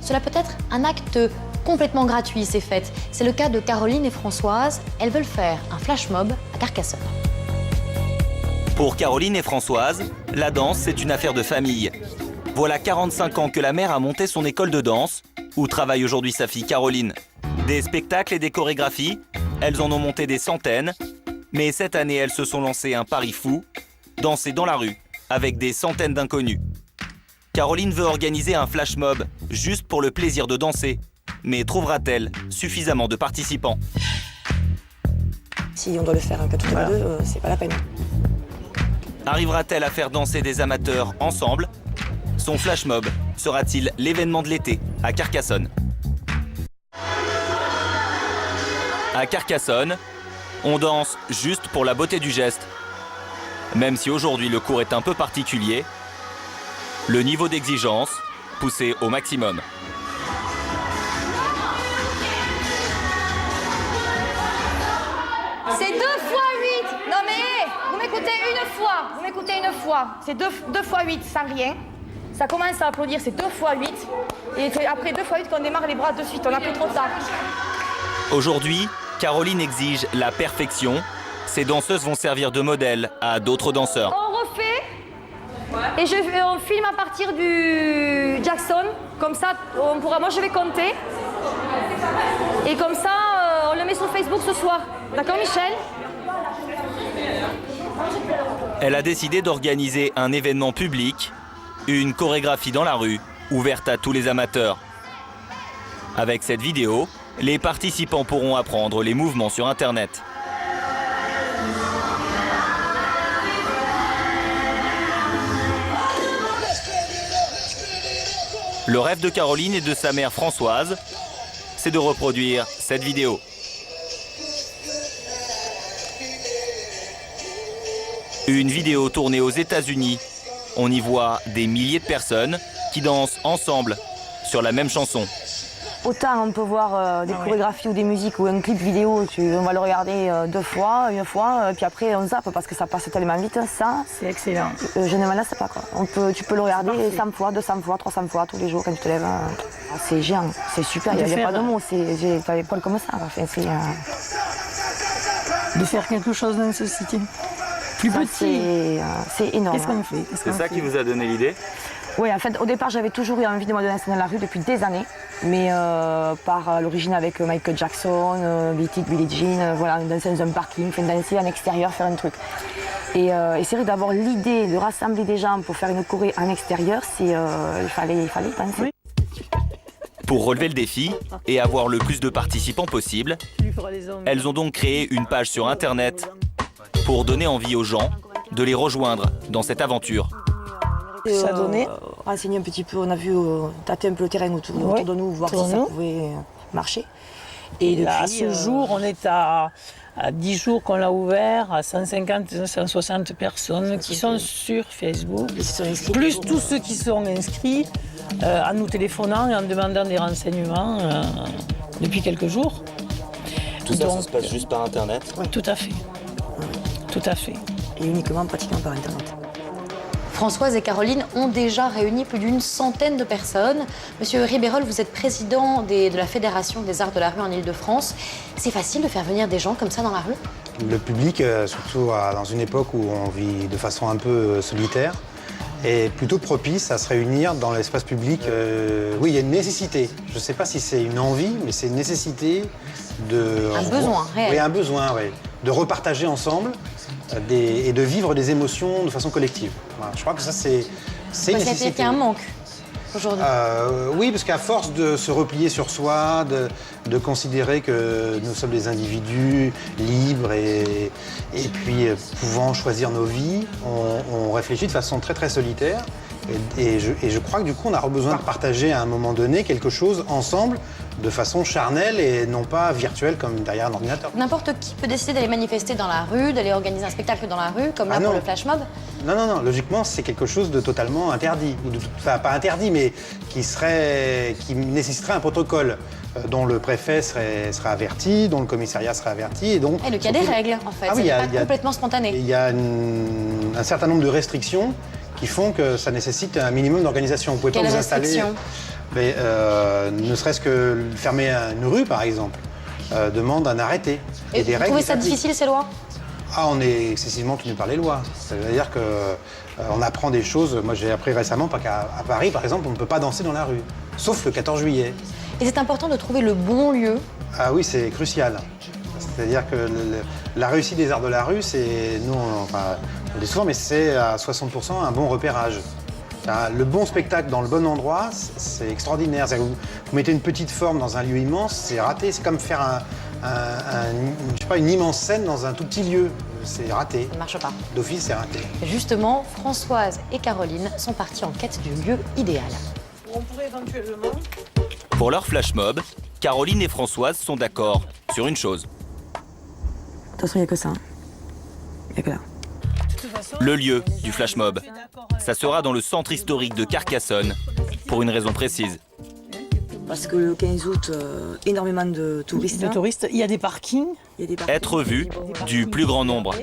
cela peut être un acte complètement gratuit, ces fêtes. C'est le cas de Caroline et Françoise. Elles veulent faire un flash mob à Carcassonne. Pour Caroline et Françoise, la danse, c'est une affaire de famille. Voilà 45 ans que la mère a monté son école de danse, où travaille aujourd'hui sa fille Caroline. Des spectacles et des chorégraphies, elles en ont monté des centaines. Mais cette année, elles se sont lancées un pari fou, danser dans la rue, avec des centaines d'inconnus. Caroline veut organiser un flash mob, juste pour le plaisir de danser. Mais trouvera-t-elle suffisamment de participants? Si on doit le faire que toutes les deux, c'est pas la peine. Arrivera-t-elle à faire danser des amateurs ensemble? Son flash mob sera-t-il l'événement de l'été à Carcassonne? À Carcassonne, on danse juste pour la beauté du geste. Même si aujourd'hui le cours est un peu particulier, le niveau d'exigence poussé au maximum. C'est 2 fois 8. Non mais, vous m'écoutez une fois. C'est 2 fois 8 sans rien. Ça commence à applaudir, c'est 2 fois 8. Et c'est après 2 fois 8 qu'on démarre les bras de suite, on a pris trop tard. Aujourd'hui, Caroline exige la perfection. Ces danseuses vont servir de modèle à d'autres danseurs. On refait, et on filme à partir du Jackson. Comme ça, moi je vais compter. Et comme ça, on le met sur Facebook ce soir. D'accord, Michel? Elle a décidé d'organiser un événement public, une chorégraphie dans la rue, ouverte à tous les amateurs. Avec cette vidéo, les participants pourront apprendre les mouvements sur Internet. Le rêve de Caroline et de sa mère Françoise, c'est de reproduire cette vidéo. Une vidéo tournée aux États-Unis. On y voit des milliers de personnes qui dansent ensemble sur la même chanson. Autant on peut voir des chorégraphies ou des musiques ou un clip vidéo, on va le regarder 2 fois, une fois, puis après on zappe parce que ça passe tellement vite. Ça, c'est excellent. Je ne m'en lasse pas, quoi. Tu peux le regarder 100 fois, 200 fois, 300 fois tous les jours quand tu te lèves. C'est géant, c'est super, il n'y a pas de mots, j'ai pas l'épaule comme ça. Enfin, de faire quelque chose dans une société plus petit. C'est énorme. Qu'est-ce qu'on fait? C'est ça qui vous a donné l'idée? Oui, en fait, au départ, j'avais toujours eu envie de me danser dans la rue depuis des années, mais par l'origine avec Michael Jackson, Billie Jean, voilà, danser dans un parking, danser en extérieur, faire un truc. Et c'est vrai d'avoir l'idée de rassembler des gens pour faire une choré en extérieur, il fallait penser. Oui. Pour relever le défi et avoir le plus de participants possible, elles ont donc créé une page sur Internet pour donner envie aux gens de les rejoindre dans cette aventure. Ça donnait, renseigner un petit peu, on a vu tâter un peu le terrain autour de nous, voir si ça pouvait marcher. Et là, à ce jour, on est à 10 jours qu'on l'a ouvert, à 150, 160 personnes qui sont sur Facebook, plus tous ceux qui sont inscrits en nous téléphonant et en demandant des renseignements depuis quelques jours. Tout ça, ça se passe juste par Internet? Tout à fait. Tout à fait. Et uniquement, pratiquement par Internet. Françoise et Caroline ont déjà réuni plus d'une centaine de personnes. Monsieur Ribérol, vous êtes président de la Fédération des Arts de la Rue en Ile-de-France. C'est facile de faire venir des gens comme ça dans la rue? Le public, surtout dans une époque où on vit de façon un peu solitaire, est plutôt propice à se réunir dans l'espace public. Oui, il y a une nécessité. Je ne sais pas si c'est une envie, mais c'est une nécessité de... Un besoin réel. Oui, un besoin, oui. De repartager ensemble et de vivre des émotions de façon collective. Voilà. Je crois que ça, c'est une nécessité. Parce qu'il y a un manque aujourd'hui. Oui, parce qu'à force de se replier sur soi, de considérer que nous sommes des individus libres et puis pouvant choisir nos vies, on réfléchit de façon très très solitaire. Et je crois que du coup, on a besoin de partager à un moment donné quelque chose ensemble, de façon charnelle et non pas virtuelle comme derrière un ordinateur. N'importe qui peut décider d'aller manifester dans la rue, d'aller organiser un spectacle dans la rue, comme là pour le flash mob? Non, non, non. Logiquement, c'est quelque chose de totalement interdit. Enfin, pas interdit, mais qui nécessiterait un protocole dont le préfet serait averti, dont le commissariat serait averti. Et donc, donc il y a des règles, en fait. C'est pas complètement spontané. Il y a un certain nombre de restrictions qui font que ça nécessite un minimum d'organisation. Vous pouvez pas vous installer. Mais ne serait-ce que fermer une rue, par exemple, demande un arrêté. Et des vous règles trouvez qui ça s'appliquent. difficile, ces lois? Ah, on est excessivement tenu par les lois. C'est-à-dire qu'on apprend des choses. Moi, j'ai appris récemment qu'à Paris, par exemple, on ne peut pas danser dans la rue, sauf le 14 juillet. Et c'est important de trouver le bon lieu. Ah oui, c'est crucial. C'est-à-dire que la réussite des arts de la rue, c'est, nous, on dit souvent, mais c'est à 60% un bon repérage. Le bon spectacle dans le bon endroit, c'est extraordinaire. C'est-à-dire que vous mettez une petite forme dans un lieu immense, c'est raté. C'est comme faire je sais pas, une immense scène dans un tout petit lieu. C'est raté. Ça ne marche pas. D'office, c'est raté. Justement, Françoise et Caroline sont parties en quête du lieu idéal. On pourrait éventuellement... Pour leur flash mob, Caroline et Françoise sont d'accord sur une chose. De toute façon, il n'y a que ça. Il n'y a que là. Le lieu du flash mob. Ça sera dans le centre historique de Carcassonne, pour une raison précise. Parce que le 15 août, énormément de touristes. Il y a des parkings. Être vu du plus grand nombre.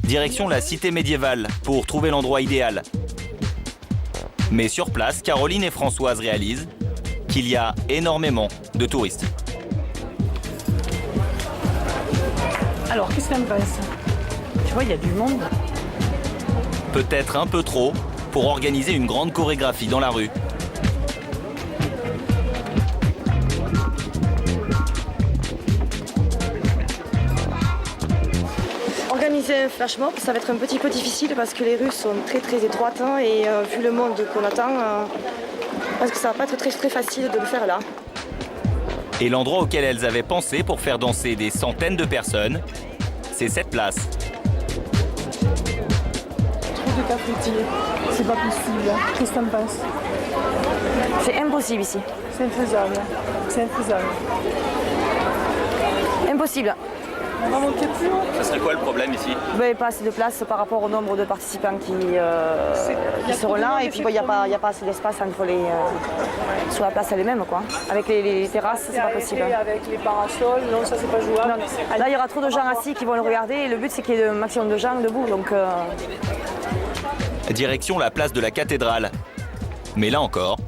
Direction la cité médiévale pour trouver l'endroit idéal. Mais sur place, Caroline et Françoise réalisent qu'il y a énormément de touristes. Alors, qu'est-ce qu'on pense? Tu vois, il y a du monde. Peut-être un peu trop pour organiser une grande chorégraphie dans la rue. Organiser un flash mob, ça va être un petit peu difficile parce que les rues sont très très étroites et vu le monde qu'on attend, parce que ça va pas être très facile de le faire là. Et l'endroit auquel elles avaient pensé pour faire danser des centaines de personnes, c'est cette place. Trop de cafetiers. C'est pas possible. Qu'est-ce que t'en penses? C'est impossible ici. C'est infaisable. C'est infaisable. Impossible. On va monter plus haut. Ça serait quoi le problème ici? Pas assez de place par rapport au nombre de participants qui seront là. Et puis il n'y a pas assez d'espace entre sur la place elle-même, quoi. Avec les terrasses, c'est pas possible. Avec les parasols, non, ça c'est pas jouable. Là, il y aura trop de gens assis qui vont le regarder. Et le but, c'est qu'il y ait le maximum de gens debout. Donc, Direction la place de la cathédrale. Mais là encore,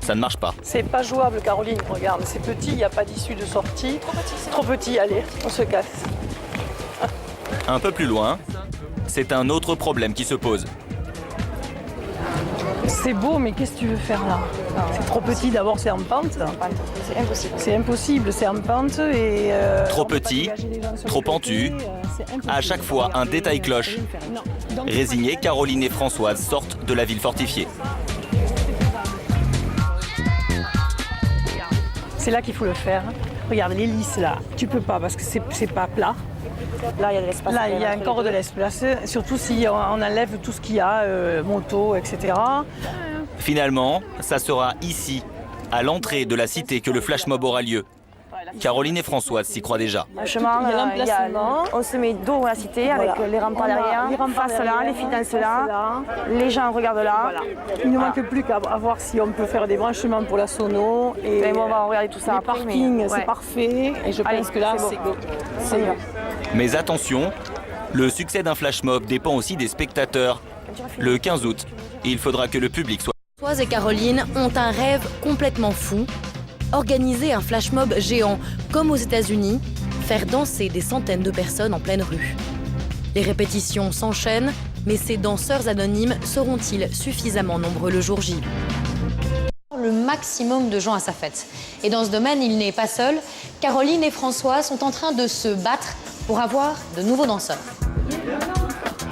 ça ne marche pas. C'est pas jouable, Caroline. Regarde, c'est petit, il n'y a pas d'issue de sortie. Trop petit, allez, on se casse. Un peu plus loin, c'est un autre problème qui se pose. C'est beau, mais qu'est-ce que tu veux faire là? C'est trop petit, d'abord c'est en pente. c'est impossible. C'est impossible, c'est en pente et... Trop petit, trop pentu. À chaque fois, un détail cloche. Résignées, Caroline et Françoise sortent de la ville fortifiée. C'est là qu'il faut le faire. Regarde, les lisses là, tu peux pas parce que c'est pas plat. Là, il y a de l'espace. Là, il y a encore de l'espace, surtout si on enlève tout ce qu'il y a, moto, etc. Finalement, ça sera ici, à l'entrée de la cité, que le flash mob aura lieu. Caroline et Françoise s'y croient déjà. Franchement, on se met dos à la cité avec les remparts derrière, face là, les filles dansent là, les gens regardent là. Voilà. Il ne manque plus qu'à voir si on peut faire des branchements pour la sono. Et mais bon, on va regarder tout ça les après. parkings, c'est parfait. Et je pense que là, c'est mieux. Mais attention, le succès d'un flash mob dépend aussi des spectateurs. Le 15 août, il faudra que le public soit... Françoise et Caroline ont un rêve complètement fou. Organiser un flash mob géant, comme aux États-Unis, faire danser des centaines de personnes en pleine rue. Les répétitions s'enchaînent, mais ces danseurs anonymes seront-ils suffisamment nombreux le jour J? Le maximum de gens à sa fête. Et dans ce domaine, il n'est pas seul. Caroline et François sont en train de se battre pour avoir de nouveaux danseurs.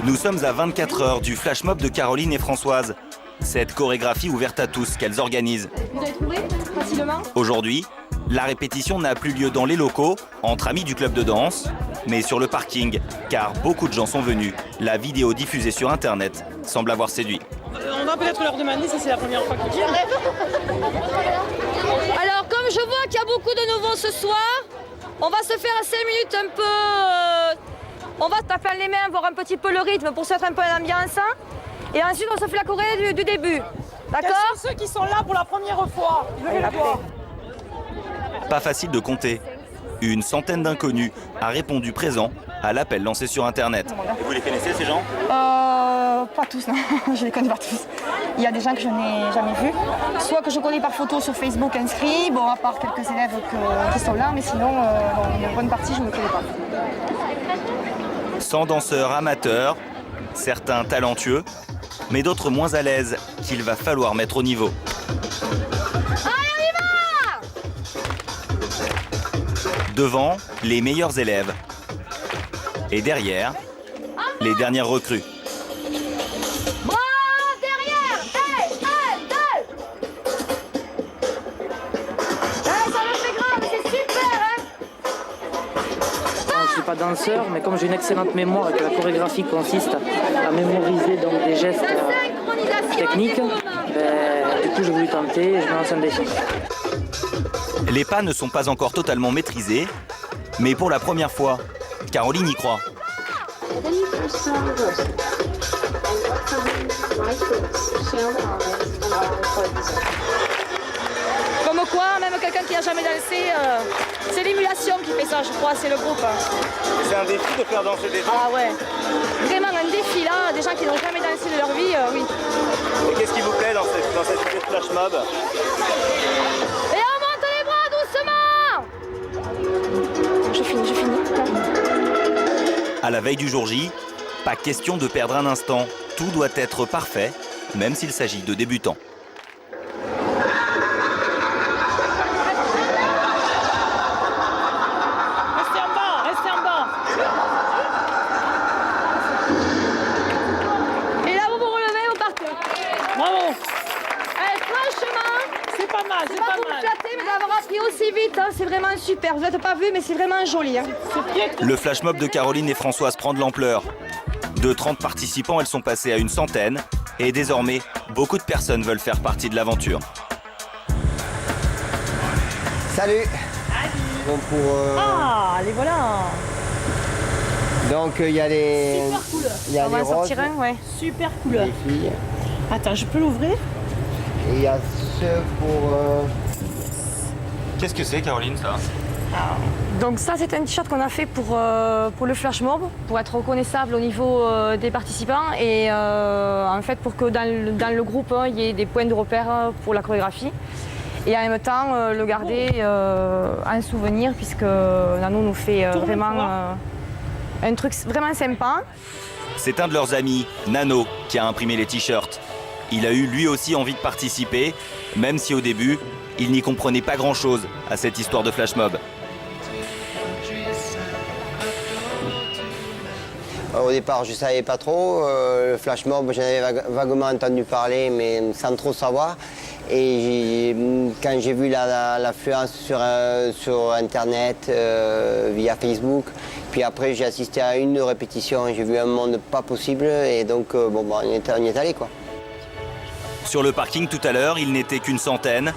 Nous sommes à 24 heures du flash mob de Caroline et Françoise. Cette chorégraphie ouverte à tous qu'elles organisent. Vous avez trouvé facilement? Aujourd'hui, la répétition n'a plus lieu dans les locaux, entre amis du club de danse, mais sur le parking, car beaucoup de gens sont venus. La vidéo diffusée sur Internet semble avoir séduit. On va peut-être leur demander si c'est la première fois qu'ils viennent. Alors, comme je vois qu'il y a beaucoup de nouveaux ce soir, on va se faire à 5 minutes un peu... on va se taper les mains, voir un petit peu le rythme pour se mettre un peu l'ambiance. Et ensuite, on se fait la choré du début. D'accord? Quels sont ceux qui sont là pour la première fois? Venez le voir. Pas facile de compter. Une centaine d'inconnus a répondu présent à l'appel lancé sur Internet. Vous les connaissez ces gens? Pas tous, non. Je les connais pas tous. il y a des gens que je n'ai jamais vus, soit que je connais par photo sur Facebook inscrits, bon, à part quelques élèves qui sont là, mais sinon, une bonne partie, je ne connais pas. 100 danseurs amateurs, certains talentueux, mais d'autres moins à l'aise qu'il va falloir mettre au niveau. Devant, les meilleurs élèves. Et derrière, les dernières recrues. Bras derrière. Ça me fait grave, c'est super, hein. Je ne suis pas danseur, mais comme j'ai une excellente mémoire et que la chorégraphie consiste à mémoriser donc des gestes techniques, du coup j'ai voulu tenter et je me lance un défi. Les pas ne sont pas encore totalement maîtrisés, mais pour la première fois, Caroline y croit. Comme quoi, même quelqu'un qui n'a jamais dansé, c'est l'émulation qui fait ça, je crois, c'est le groupe. C'est un défi de faire danser des gens. Ah ouais, vraiment un défi là, des gens qui n'ont jamais dansé de leur vie, oui. Et qu'est-ce qui vous plaît dans cette idée de flash mob? Et on monte les bras doucement. Je finis. À la veille du jour J, pas question de perdre un instant. Tout doit être parfait, même s'il s'agit de débutants. Restez en bas. Et là, vous vous relevez, vous partez. Bravo. Franchement, C'est pas mal, c'est pas pour me flatter, mais d'avoir appris aussi vite, hein, c'est vraiment super. Vous n'êtes pas vu, mais c'est vraiment joli. Hein. Le flash mob de Caroline et Françoise prend de l'ampleur. De 30 participants, elles sont passées à une centaine. Et désormais, beaucoup de personnes veulent faire partie de l'aventure. Salut. Donc Ah, les voilà. donc il y a les Super cool. il y a On va les en sortir roses, un, ouais. Super cool. les filles, Attends, je peux l'ouvrir? et il y a ceux pour Qu'est-ce que c'est, Caroline, ça? Donc ça, c'est un t-shirt qu'on a fait pour le flash mob, pour être reconnaissable au niveau des participants et en fait pour que dans le groupe, il y ait des points de repère pour la chorégraphie. Et en même temps, le garder en souvenir puisque Nano nous fait vraiment un truc vraiment sympa. C'est un de leurs amis, Nano, qui a imprimé les t-shirts. Il a eu lui aussi envie de participer, même si au début, il n'y comprenait pas grand-chose à cette histoire de flash mob. Au départ, je ne savais pas trop. Le flash mob, j'en avais vaguement entendu parler, mais sans trop savoir. Et quand j'ai vu l'affluence sur Internet, via Facebook, puis après j'ai assisté à une répétition, j'ai vu un monde pas possible, et donc on y est allé, quoi. Sur le parking tout à l'heure, il n'était qu'une centaine,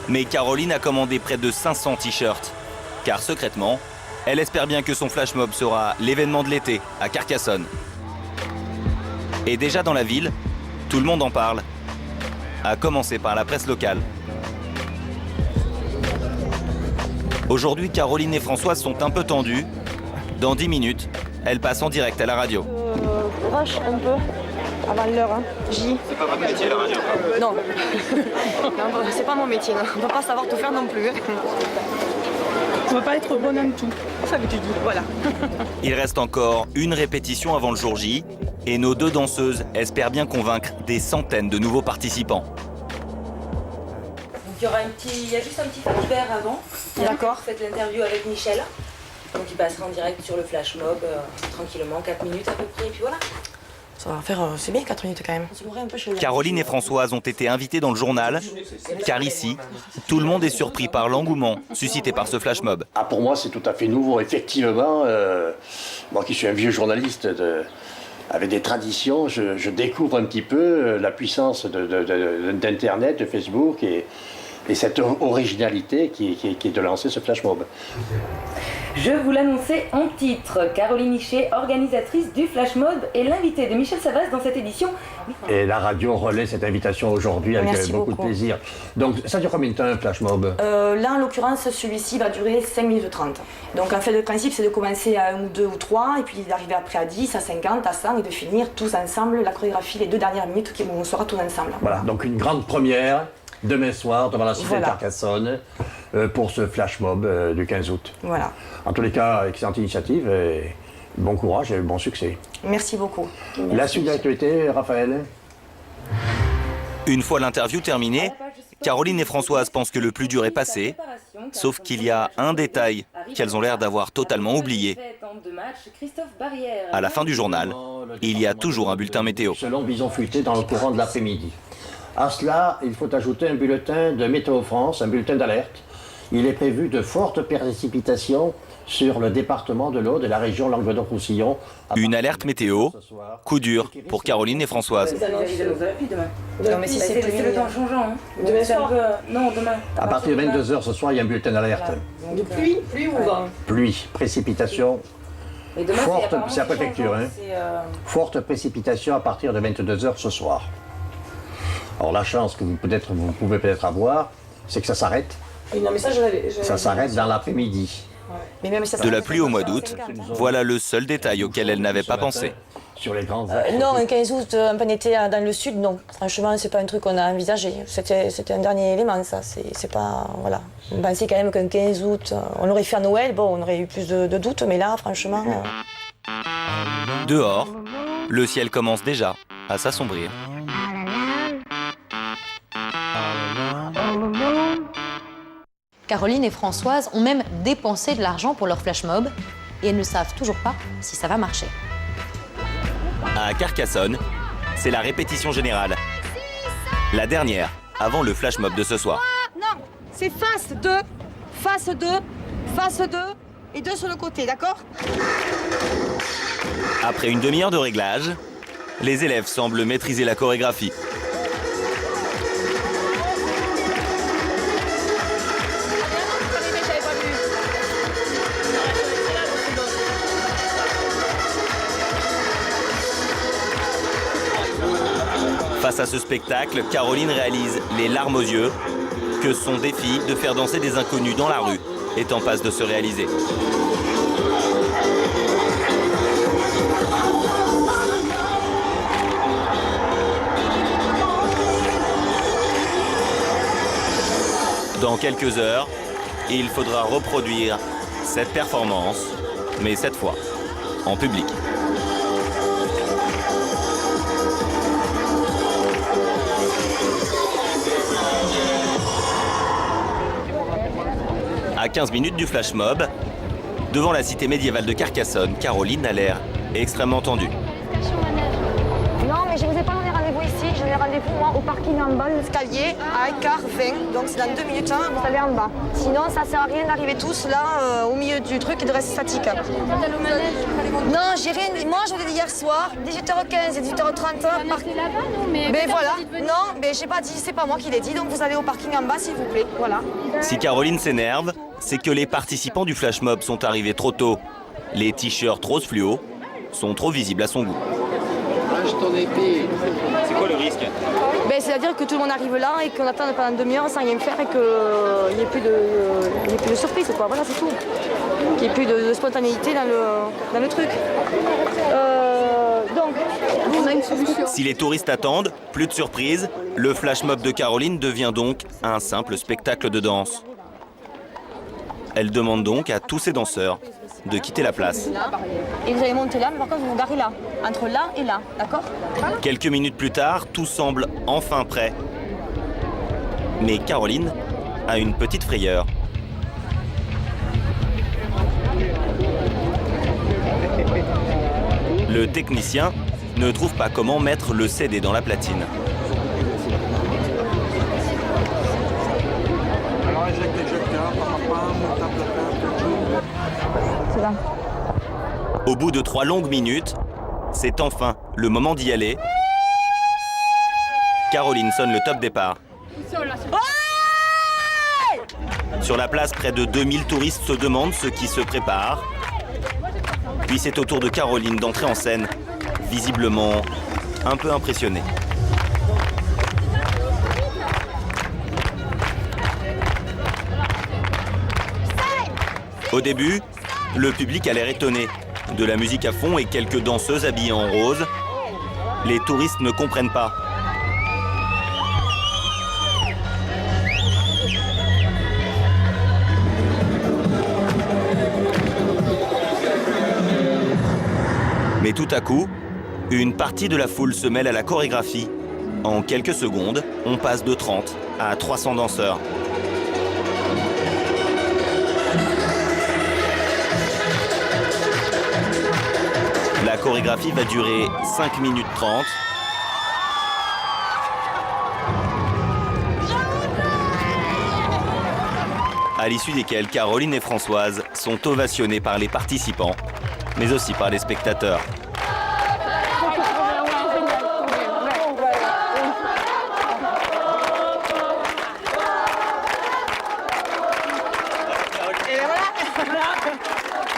mais Caroline a commandé près de 500 t-shirts. Car secrètement, elle espère bien que son flash mob sera l'événement de l'été à Carcassonne. Et déjà dans la ville, tout le monde en parle. À commencer par la presse locale. Aujourd'hui, Caroline et Françoise sont un peu tendues. Dans 10 minutes, elles passent en direct à la radio. Rush un peu avant l'heure, hein. J. C'est pas votre métier, la radio? Non. Non, c'est pas mon métier, non. On ne doit pas savoir tout faire non plus. On va pas être bonne en tout. Ça que tu dis, voilà. Il reste encore une répétition avant le jour J. Et nos deux danseuses espèrent bien convaincre des centaines de nouveaux participants. Donc il y a juste un petit vert avant. D'accord. Vous faites l'interview avec Michel. Donc il passera en direct sur le flash mob, tranquillement, 4 minutes à peu près, et puis voilà. Ça va faire, c'est bien 4 minutes quand même. On se mourait un peu chez Caroline et Françoise ont été invitées dans le journal, car ici, tout le monde est surpris par l'engouement suscité par ce flash mob. Ah, pour moi, c'est tout à fait nouveau, effectivement. Moi qui suis un vieux journaliste avec des traditions, je découvre un petit peu la puissance d'Internet, de Facebook et cette originalité qui est de lancer ce flash mob. Je vous l'annonçais en titre. Caroline Hichet, organisatrice du Flash Mob, est l'invitée de Michel Savas dans cette édition. Et la radio relaie cette invitation aujourd'hui avec Merci beaucoup beaucoup. de plaisir. Donc ça dure combien de temps un Flash Mob? Là, en l'occurrence, celui-ci va durer 5 minutes 30. Donc en fait, le principe, c'est de commencer à 1 ou 2 ou 3, et puis d'arriver après à 10, à 50, à 100, et de finir tous ensemble la chorégraphie, les 2 dernières minutes où on sera tous ensemble. Voilà, donc une grande première demain soir devant la cité Voilà. de Carcassonne pour ce Flash Mob du 15 août. Voilà. En tous les cas, excellente initiative et bon courage et bon succès. Merci beaucoup. La suite de l'actualité, Raphaël? Une fois l'interview terminée, Caroline et Françoise pensent que le plus dur est passé, sauf qu'il y a un détail qu'elles ont l'air d'avoir totalement oublié. À la fin du journal, il y a toujours un bulletin météo. Selon Bison Futé dans le courant de l'après-midi. À cela, il faut ajouter un bulletin de Météo France, un bulletin d'alerte. Il est prévu de fortes précipitations sur le département de l'Aude et la région Languedoc-Roussillon. Une alerte météo, coup dur pour Caroline et Françoise. Non, mais si c'est le temps changeant. Hein. Demain soir non, demain. À partir de 22h ce soir, il y a un bulletin d'alerte. De pluie ou vent? Pluie, précipitation, Et demain, forte, apparemment c'est la préfecture, hein. Forte précipitation à partir de 22h ce soir. Alors la chance que vous pouvez peut-être avoir, c'est que ça s'arrête. Non, mais Ça s'arrête dans l'après-midi. Mais même si ça De la pluie au mois d'août, voilà le seul détail auquel elle n'avait pas pensé. Sur les grands non, un 15 août, en plein été dans le sud, non. Franchement, c'est pas un truc qu'on a envisagé. C'était un dernier élément, ça. C'est pas... Voilà. On pensait quand même qu'un 15 août, on l'aurait fait à Noël, bon, on aurait eu plus de doutes, mais là, franchement... Dehors, le ciel commence déjà à s'assombrir. Caroline et Françoise ont même dépensé de l'argent pour leur flash mob et elles ne savent toujours pas si ça va marcher. À Carcassonne, c'est la répétition générale. La dernière, avant le flash mob de ce soir. Non, c'est face 2 et 2 sur le côté, d'accord? Après une demi-heure de réglage, les élèves semblent maîtriser la chorégraphie. Face à ce spectacle, Caroline réalise les larmes aux yeux que son défi de faire danser des inconnus dans la rue est en passe de se réaliser. Dans quelques heures, il faudra reproduire cette performance, mais cette fois en public. À 15 minutes du flash mob, devant la cité médiévale de Carcassonne, Caroline a l'air extrêmement tendue. Non, mais je vous ai pas donné rendez-vous ici. Je ai rendez-vous, moi, au parking en bas, l'escalier, à 1h20. Donc c'est dans 2 minutes, hein, vous allez en bas. Sinon, ça sert à rien d'arriver tous là, au milieu du truc et de rester statique. Non, j'ai rien dit. Moi, je vous l'ai dit hier soir, 18h15 et 18h30. Mais voilà. Non, mais j'ai pas dit, c'est pas moi qui l'ai dit. Donc vous allez au parking en bas, s'il vous plaît. Voilà. Si Caroline s'énerve, c'est que les participants du flash mob sont arrivés trop tôt. Les t-shirts rose fluo sont trop visibles à son goût. C'est quoi le risque? C'est-à-dire que tout le monde arrive là et qu'on attend pendant une demi-heure sans rien faire et qu'il n'y ait plus de surprise, quoi. Voilà, c'est tout. Qu'il n'y ait plus de spontanéité dans le truc. Donc, on a une solution. Si les touristes attendent, plus de surprise, le flash mob de Caroline devient donc un simple spectacle de danse. Elle demande donc à tous ses danseurs de quitter la place. Et vous allez monter là, mais par contre vous vous garez là, entre là et là, d'accord? Quelques minutes plus tard, tout semble enfin prêt. Mais Caroline a une petite frayeur. Le technicien ne trouve pas comment mettre le CD dans la platine. Au bout de 3 longues minutes, c'est enfin le moment d'y aller. Caroline sonne le top départ. Sur Sur la place, près de 2000 touristes se demandent ce qui se prépare. Puis c'est au tour de Caroline d'entrer en scène, visiblement un peu impressionnée. Au début, le public a l'air étonné. De la musique à fond et quelques danseuses habillées en rose. Les touristes ne comprennent pas. Mais tout à coup, une partie de la foule se mêle à la chorégraphie. En quelques secondes, on passe de 30 à 300 danseurs. La chorégraphie va durer 5 minutes 30. À l'issue desquelles Caroline et Françoise sont ovationnées par les participants, mais aussi par les spectateurs.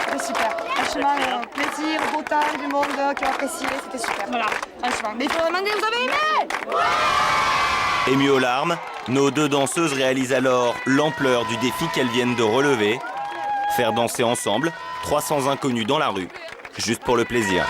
C'était super. Franchement, plaisir, beau temps, du monde qui ont apprécié, c'était super. Voilà, franchement. Mais il faut demander, vous avez aimé? Émues aux larmes, nos deux danseuses réalisent alors l'ampleur du défi qu'elles viennent de relever. Faire danser ensemble 300 inconnus dans la rue, juste pour le plaisir.